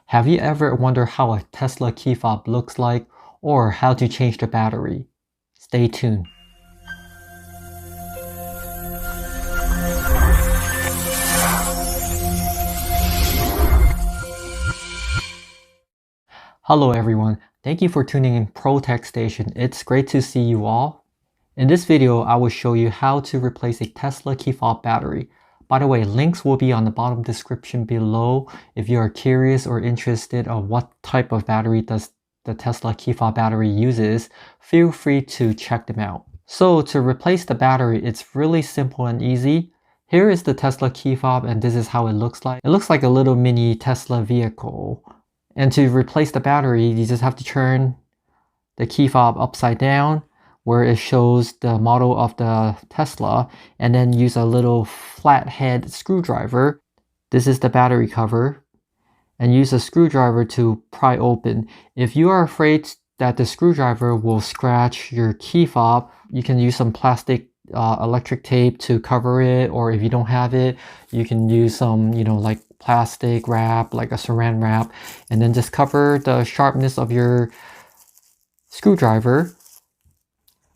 Have you ever wondered how a Tesla key fob looks like or how to change the battery? Stay tuned. Hello everyone, thank you for tuning in ProTecStation. It's great to see you all. In this video, I will show you how to replace a Tesla key fob battery. By the way, links will be on the bottom description below. If you are curious or interested of what type of battery does the Tesla key fob battery uses, feel free to check them out. So to replace the battery, it's really simple and easy. Here is the Tesla key fob and this is how it looks like. It looks like a little mini Tesla vehicle. And to replace the battery, you just have to turn the key fob upside down where it shows the model of the Tesla, and then use a little flathead screwdriver. This is the battery cover, and use a screwdriver to pry open. If you are afraid that the screwdriver will scratch your key fob, you can use some plastic electric tape to cover it, or if you don't have it, you can use some, like plastic wrap, like a saran wrap, and then just cover the sharpness of your screwdriver,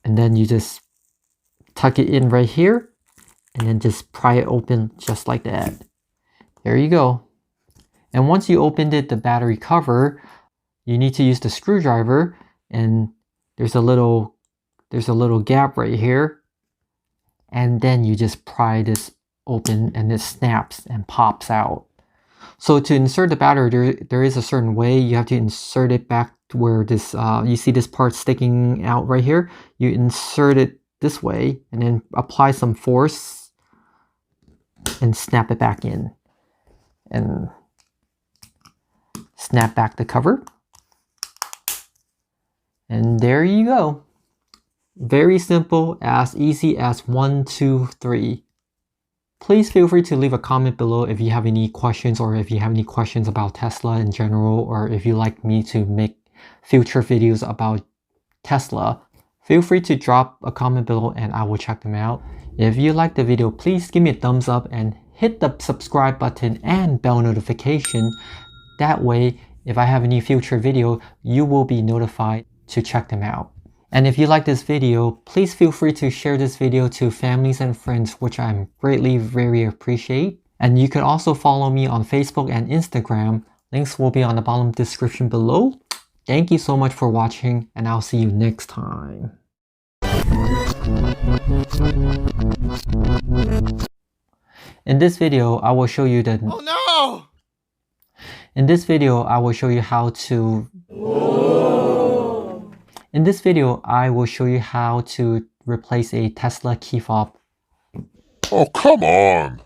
and then you just tuck it in right here, and then just pry it open just like that. There you go. And once you opened it, the battery cover, you need to use the screwdriver, and there's a little gap right here, and then you just pry this open and it snaps and pops out. So to insert the battery, there is a certain way. You have to insert it back to where this, you see this part sticking out right here. You insert it this way and then apply some force and snap it back in. And snap back the cover. And there you go. Very simple, as easy as 1, 2, 3. Please feel free to leave a comment below if you have any questions, or if you have any questions about Tesla in general, or if you like me to make future videos about Tesla. Feel free to drop a comment below and I will check them out. If you like the video, please give me a thumbs up and hit the subscribe button and bell notification. That way, if I have any future video, you will be notified to check them out. And if you like this video, please feel free to share this video to families and friends, which I'm greatly very appreciate. And you can also follow me on Facebook and Instagram. Links will be on the bottom description below. Thank you so much for watching, and I'll see you next time. In this video, I will show you the... Oh no! In this video, I will show you how to... In this video, I will show you how to replace a Tesla key fob. Oh, come on!